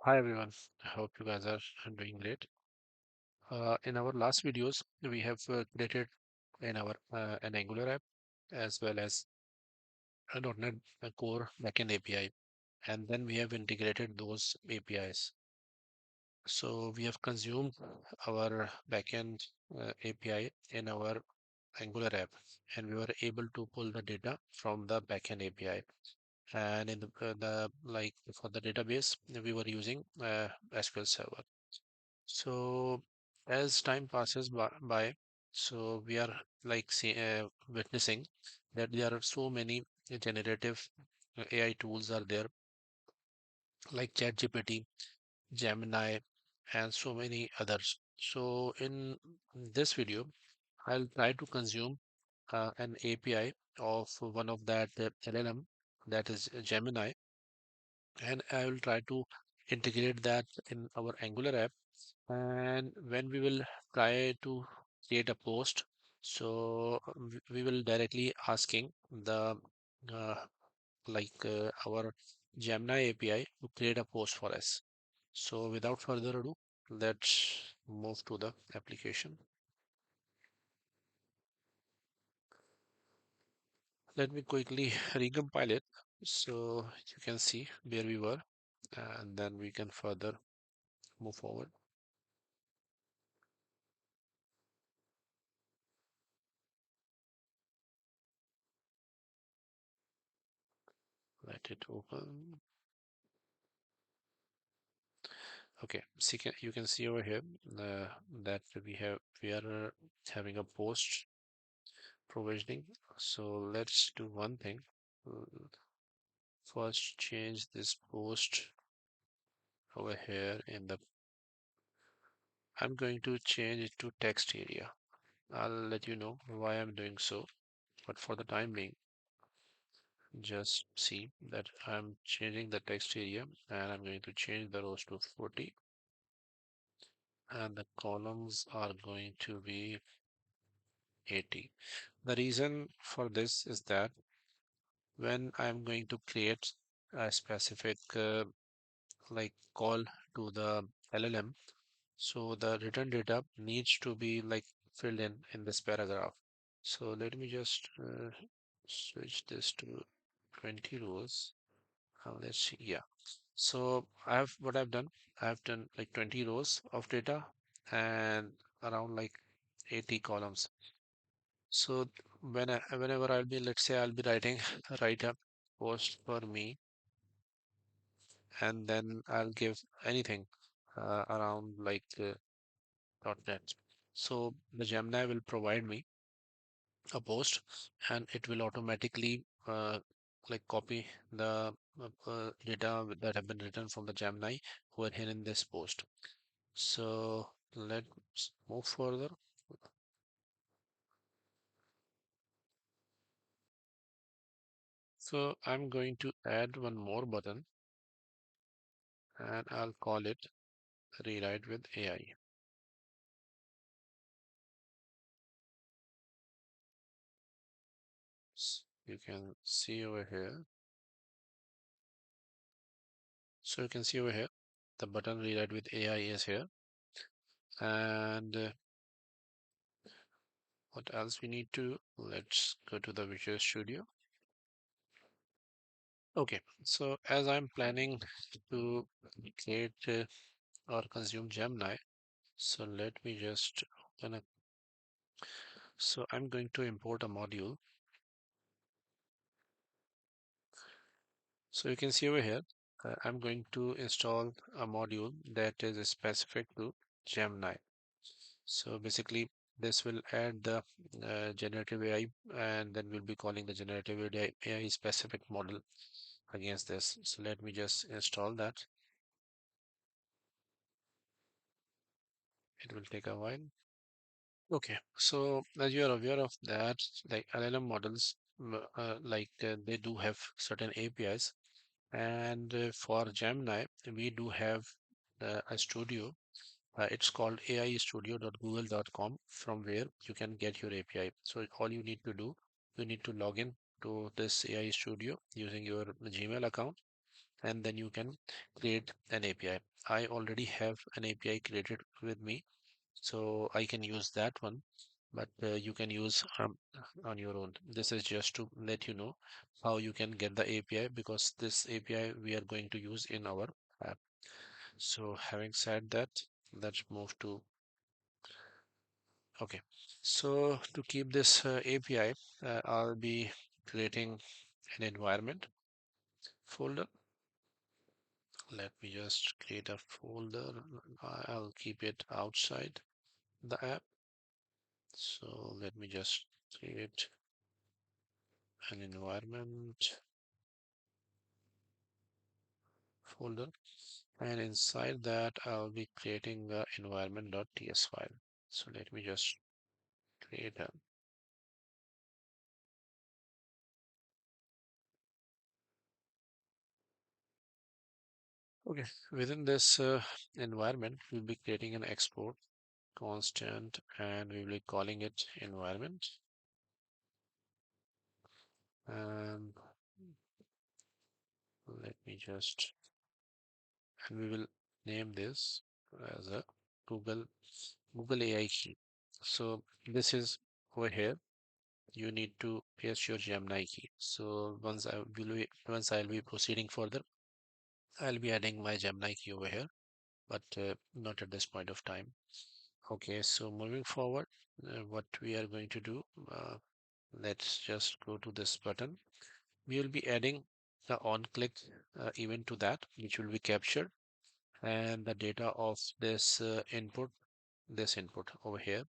Hi everyone, I hope you guys are doing great. In our last videos, we have created in our an Angular app as well as a .NET Core backend API, and then we have integrated those APIs. So we have consumed our backend API in our Angular app, and we were able to pull the data from the backend API. And in the like for the database, we were using SQL Server. So as time passes by, so we are witnessing that there are so many generative AI tools are there like ChatGPT, Gemini, and so many others. So in this video, I'll try to consume an API of one of that LLM, that is Gemini, and I will try to integrate that in our Angular app. And when we will try to create a post, so we will directly asking the uh, our Gemini API to create a post for us. So without further ado, let's move to the application. Let me quickly recompile it so you can see where we were, and then we can further move forward. Let it open. Okay, so you can see over here that we are having a post provisioning. So let's do one thing. Uh, First, change this post over here in the. I'm going to change it to text area. I'll let you know why I'm doing so. But for the time being, just see that I'm changing the text area, and I'm going to change the rows to 40, and the columns are going to be 80. The reason for this is that when I'm going to create a specific call to the LLM, so the return data needs to be filled in this paragraph. So let me just switch this to 20 rows. Let's see. Yeah. So what I've done. I've done like 20 rows of data and around like 80 columns. So whenever I'll be, let's say I'll be writing write a post for me, and then I'll give anything around .NET. So the Gemini will provide me a post, and it will automatically copy the data that have been written from the Gemini over here in this post. So let's move further. So I'm going to add one more button, and I'll call it rewrite with AI. You can see over here. So you can see over here, the button rewrite with AI is here. And what else we need to, let's go to the Visual Studio. Okay, so as I'm planning to create or consume Gemini, so let me just open a, so I'm going to import a module. So you can see over here, I'm going to install a module that is specific to Gemini. So basically, this will add the generative AI, and then we'll be calling the generative AI specific model against this. So let me just install that. It will take a while. Okay, so as you are aware of that, like LLM models, they do have certain APIs, and for Gemini, we do have a studio. It's called aistudio.google.com, from where you can get your API. So all you need to do, you need to log in to this AI Studio using your Gmail account, and then you can create an API. I already have an API created with me, so I can use that one, but you can use on your own. This is just to let you know how you can get the API, because this API we are going to use in our app. So having said that, let's move to, okay. So to keep this API, I'll be creating an environment folder. Let me just create a folder. I'll keep it outside the app. So let me just create an environment folder, and inside that I'll be creating the environment.ts file. So let me just create a, okay, within this environment we'll be creating an export constant, and we will be calling it environment, and let me just, and we will name this as a Google Google AI key. So this is over here. You need to paste your Gemini key. So once I'll be proceeding further, I'll be adding my Gemini key over here, but not at this point of time. Okay, so moving forward, what we are going to do, let's just go to this button. We will be adding the on-click event to that, which will be captured, and the data of this input over here,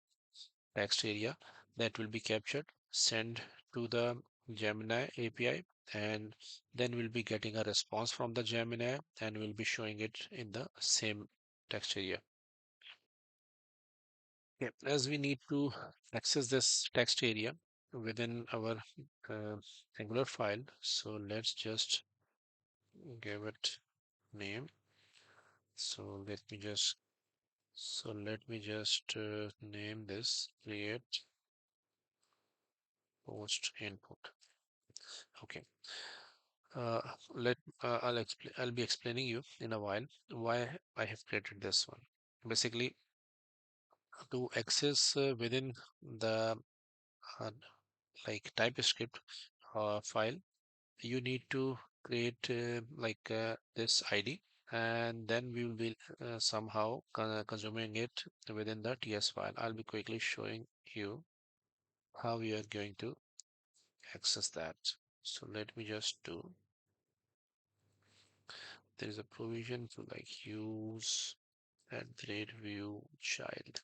text area, that will be captured, sent to the Gemini API, and then we'll be getting a response from the Gemini, and we'll be showing it in the same text area. Okay, as we need to access this text area within our uh, Angular file, so let's just give it name. So let me just name this create post input. Okay. Uh, let I'll be explaining you in a while why I have created this one. Basically, to access within the uh, like TypeScript file, you need to create this ID, and then we will be somehow consuming it within the TS file. I'll be quickly showing you how we are going to access that. So let me just do, there is a provision to like use @view child,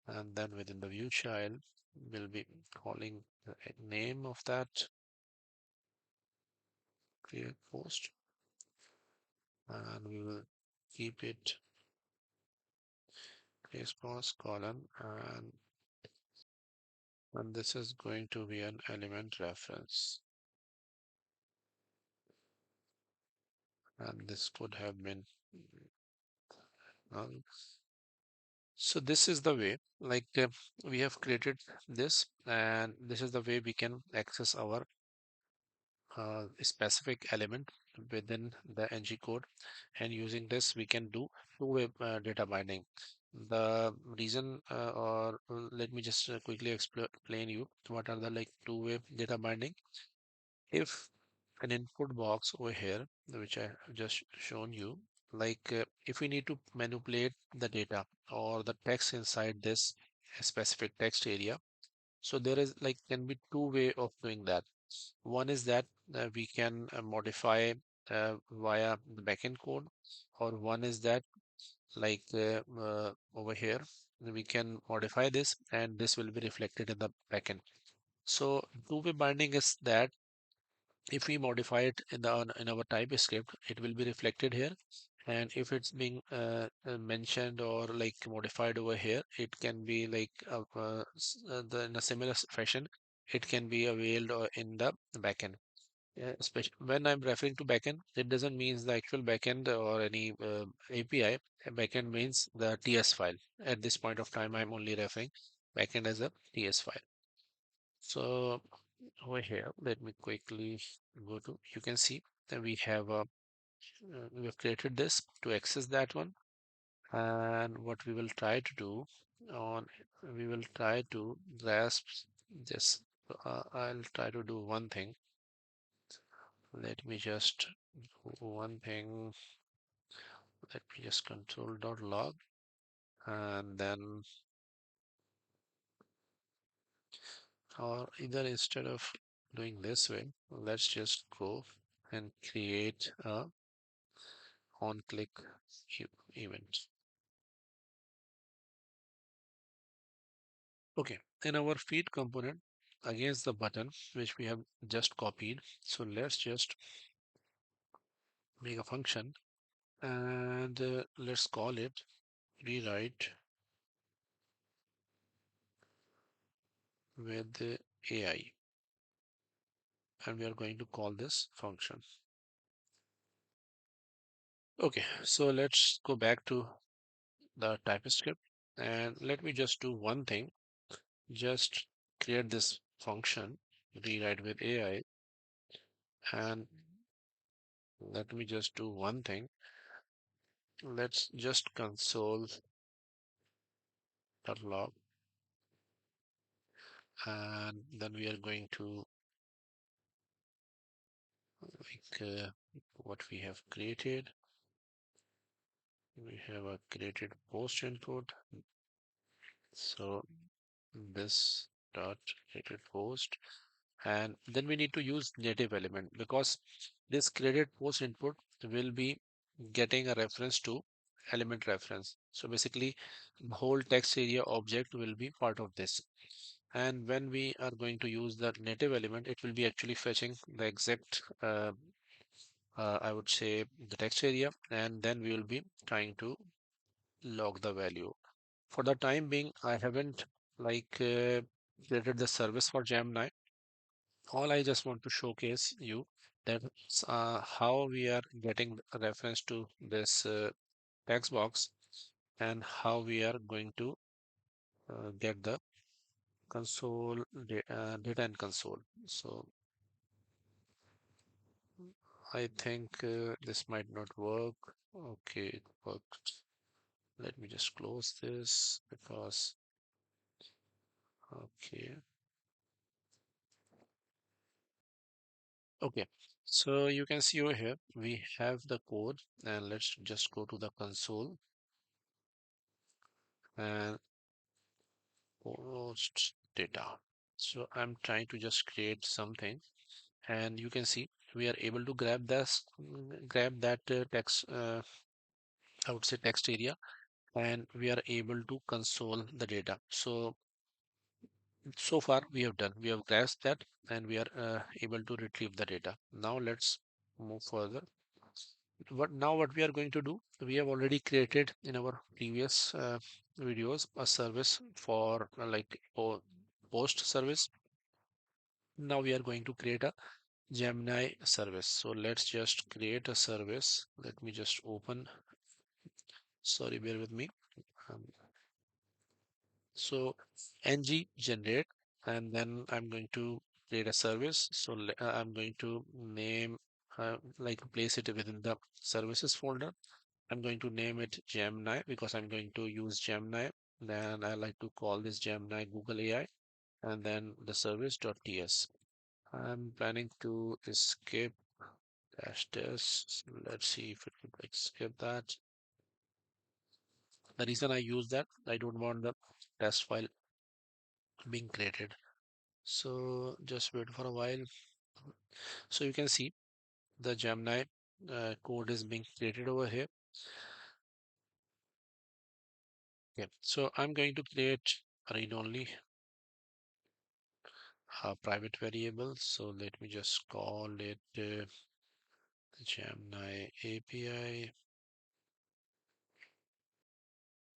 and then within the view child we'll be calling the name of that create post, and we will keep it response column, and this is going to be an element reference, and this could have been null. So this is the way, we have created this, and this is the way we can access our specific element within the ng code, and using this we can do two-way data binding. The reason or let me just quickly explain you what are the like two-way data binding. If an input box over here, which I have just shown you, if we need to manipulate the data or the text inside this specific text area, so there is like can be two-way of doing that. One is that we can modify via the backend code, or one is that over here we can modify this and this will be reflected in the backend. So two-way binding is that if we modify it in our TypeScript, it will be reflected here. And if it's being mentioned or like modified over here, it can be in a similar fashion, it can be availed or in the backend. Yeah, especially when I'm referring to backend, it doesn't mean the actual backend or any API. Backend means the TS file. At this point of time, I'm only referring backend as a TS file. So over here, let me quickly go to, you can see then we have created this to access that one. And what we will try to do on we will try to grasp this. I'll try to do one thing. Let me just do one thing. Let me just control.log, and then, or either instead of doing this way, let's just go and create a on click event. Okay, in our feed component against the button which we have just copied, so let's just make a function, and let's call it rewrite with the AI, and we are going to call this function. Okay, so let's go back to the TypeScript, and let me just do one thing. Just create this function rewrite with AI, and let me just do one thing. Let's just console.log, and then we are going to what we have created. We have a created post input. So this dot created post, and then we need to use native element, because this created post input will be getting a reference to element reference. So basically the whole text area object will be part of this. And when we are going to use the native element, it will be actually fetching the exact I would say the text area, and then we will be trying to log the value. For the time being, I haven't created the service for Gemini. All I just want to showcase you that how we are getting a reference to this text box, and how we are going to get the data and console. So I think this might not work. Okay, it worked. Let me just close this because, okay. Okay, so you can see over here, we have the code, and let's just go to the console and post data. So I'm trying to just create something, and you can see we are able to grab that text, I would say text area, and we are able to console the data. So far we have done, we have grasped that, and we are able to retrieve the data. Now let's move further. What we are going to do, we have already created in our previous videos a service for post service. Now we are going to create a Gemini service. So let's just create a service. Let me just open, sorry, bear with me. um, so ng generate, and then I'm going to create a service. So I'm going to name, place it within the services folder. I'm going to name it Gemini because I'm going to use Gemini. Then I like to call this Gemini Google AI, and then the service.ts. I'm planning to escape dash this. Let's see if it would escape that. The reason I use that, I don't want the test file being created. So just wait for a while. So you can see the Gemini code is being created over here. Okay, so I'm going to create a read-only private variable. So let me just call it Gemini API.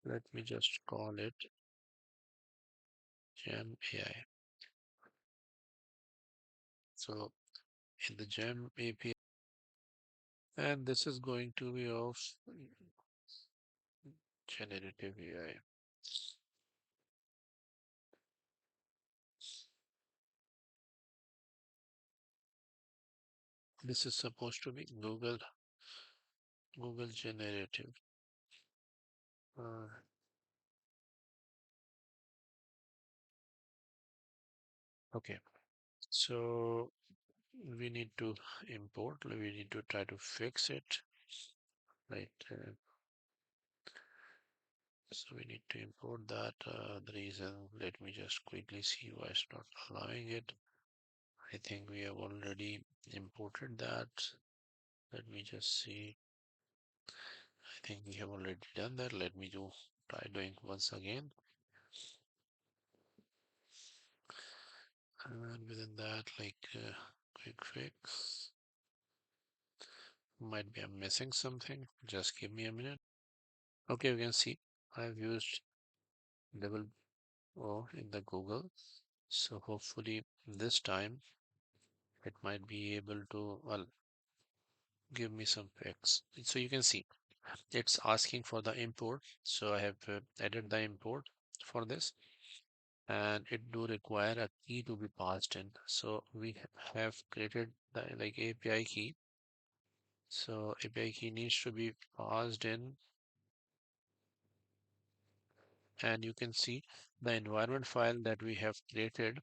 Let me just call it Gem AI. So in the Gem API, and this is going to be of generative AI. This is supposed to be Google generative. Uh, okay, so we need to import. We need to try to fix it, right? So we need to import that. The reason, let me just quickly see why it's not allowing it. I think we have already imported that. Let me just see. I think we have already done that. Let me try doing once again. And within that, like quick fix. Might be I'm missing something. Just give me a minute. Okay, you can see I've used double O in the Google. So hopefully this time it might be able to, well, give me some fix. So you can see it's asking for the import. So I have added the import for this, and it do require a key to be passed in. So we have created the like API key. So API key needs to be passed in, and you can see the environment file that we have created,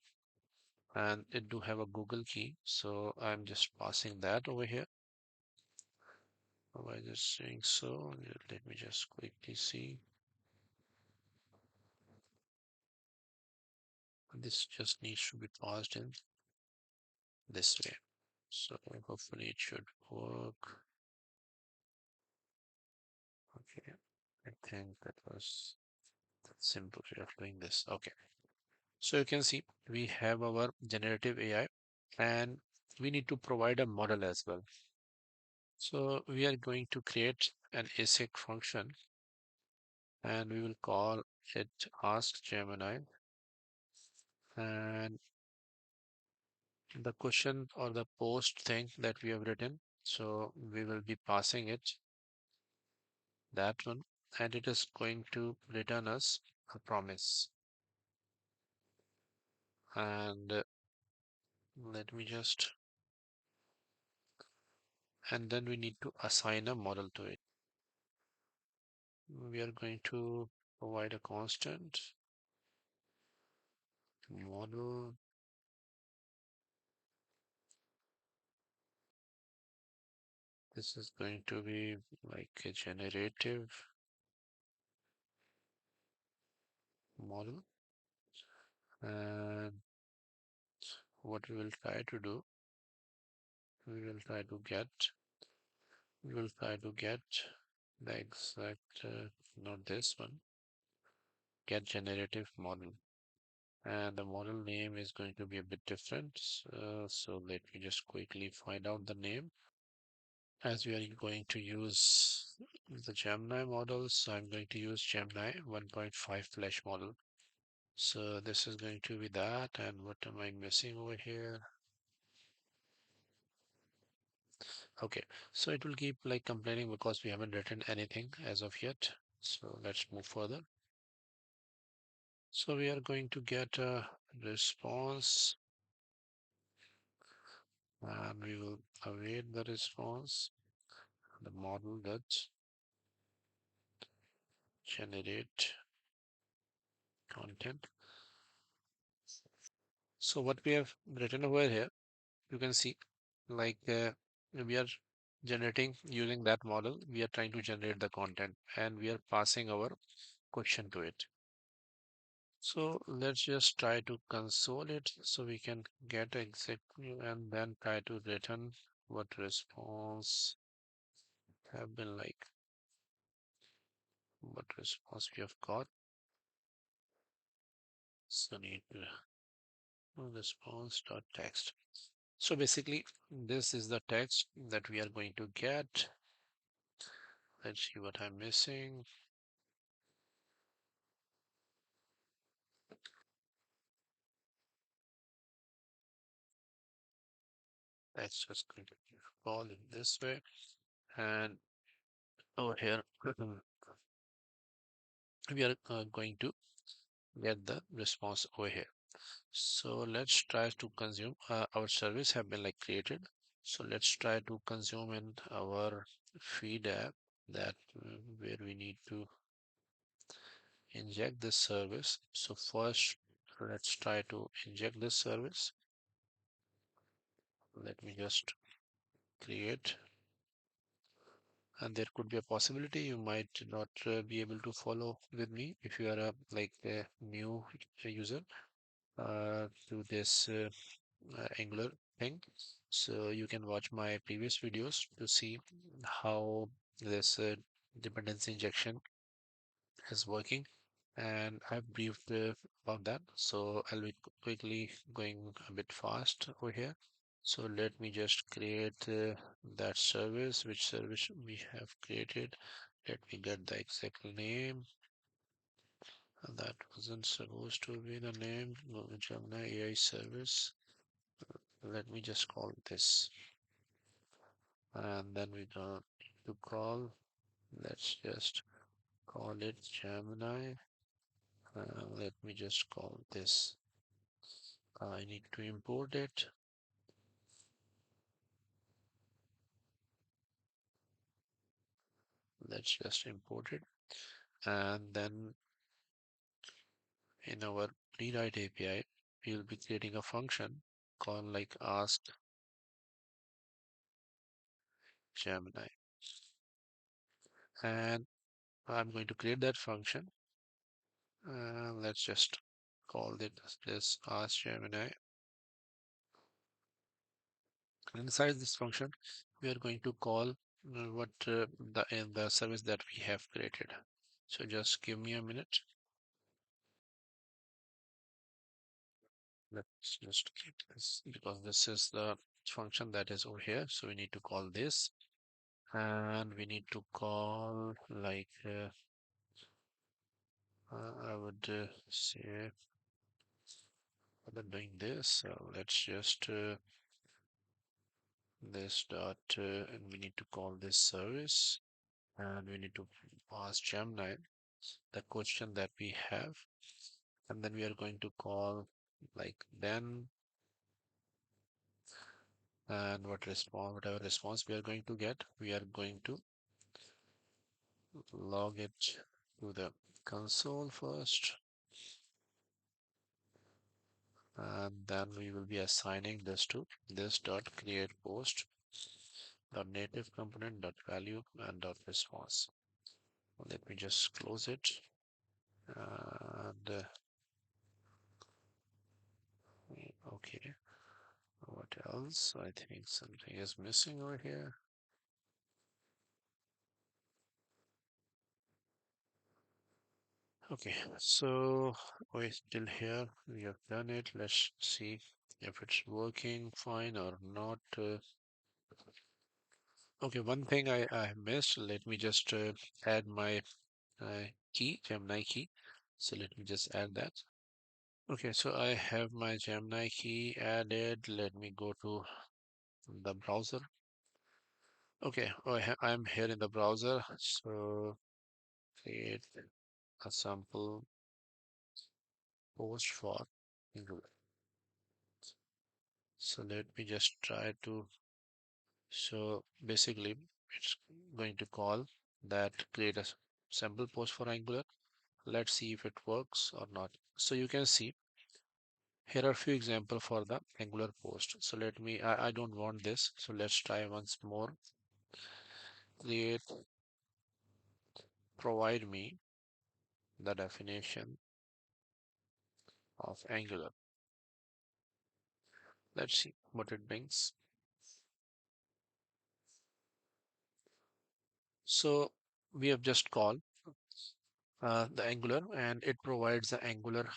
and it do have a Google key. So I'm just passing that over here. By just saying so, let me just quickly see. This just needs to be passed in this way. So hopefully it should work. Okay, I think that was the simple way of doing this. Okay, so you can see we have our generative AI, and we need to provide a model as well. So we are going to create an async function, and we will call it ask Gemini, and the question or the post thing that we have written. So we will be passing it that one, and it is going to return us a promise. And let me just, and then we need to assign a model to it. We are going to provide a constant model. This is going to be like a generative model. And what we will try to do, we will try to get, we will try to get the exact, not this one, get generative model. And the model name is going to be a bit different. So let me just quickly find out the name. As we are going to use the Gemini model, so I'm going to use Gemini 1.5 Flash model. So this is going to be that. And what am I missing over here? Okay, so it will keep like complaining because we haven't written anything as of yet. So let's move further. So we are going to get a response, and we will await the response. The model does generate content. So what we have written over here, you can see like we are generating using that model. We are trying to generate the content, and we are passing our question to it. So let's just try to console it so we can get exactly, and then try to return what response have been like, what response we have got. So need to response.text. So basically this is the text that we are going to get. Let's see what I'm missing. Let's just going to call it this way. And over here, we are going to get the response over here. So let's try to consume our service have been like created. So let's try to consume in our feed app that where we need to inject this service. So first, let's try to inject this service. Let me just create, and there could be a possibility you might not be able to follow with me if you are a like a new user to this Angular thing. So you can watch my previous videos to see how this dependency injection is working, and I've briefed about that. So I'll be quickly going a bit fast over here. So let me just create that service, which service we have created. Let me get the exact name. That wasn't supposed to be the name. No, Gemini AI service. Let me just call this, and then we don't need to call. Let's just call it Gemini. Let me just call this. I need to import it. Let's just import it, and then in our rewrite API, we will be creating a function called like ask Gemini, and I'm going to create that function. Let's just call it this ask Gemini. Inside this function, we are going to call what the in the service that we have created. So just give me a minute. Let's just keep this because this is the function that is over here. So we need to call this, and we need to call like I would say other doing this. So let's just this dot and we need to call this service, and we need to pass Gemini the question that we have, and then we are going to call like then, and whatever response we are going to get, we are going to log it to the console first, and then we will be assigning this to this dot create post dot native component dot value and dot response. Let me just close it, and okay, what else? I think something is missing over here. Okay, so we're still here. We have done it. Let's see if it's working fine or not. Okay, one thing I missed. Let me just add my key, Gemini key. So let me just add that. Okay, so I have my Gemini key added. Let me go to the browser. Okay, I'm here in the browser. So create a sample post for Google. So let me just try to. So basically, it's going to call that create a sample post for Angular. Let's see if it works or not. So you can see here are a few examples for the Angular post. So let me, I don't want this. So let's try once more. Create, provide me the definition of Angular. Let's see what it brings. So we have just called the Angular, and it provides the Angular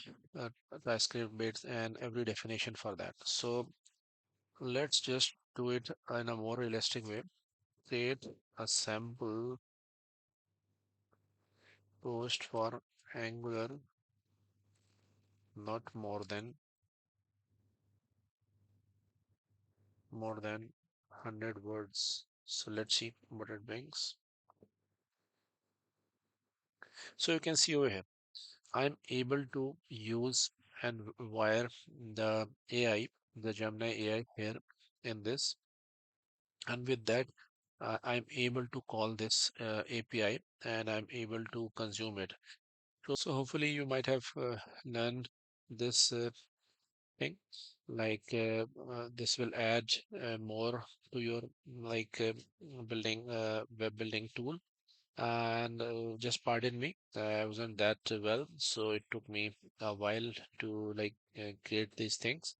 TypeScript bits and every definition for that. So let's just do it in a more realistic way. Create a sample post for Angular, not more than 100 words. So let's see what it brings. So you can see over here, I'm able to use and wire the AI, the Gemini AI here in this. And with that, I'm able to call this API and I'm able to consume it. So hopefully you might have learned this thing. Like this will add more to your like building web building tool. And just pardon me, I wasn't that well, so it took me a while to like create these things.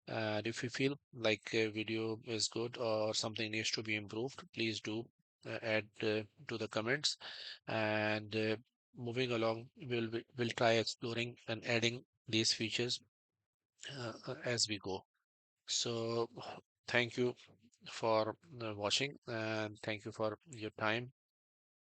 And if you feel like a video is good or something needs to be improved, please do add to the comments. And moving along, we'll try exploring and adding these features as we go. So thank you for watching and thank you for your time.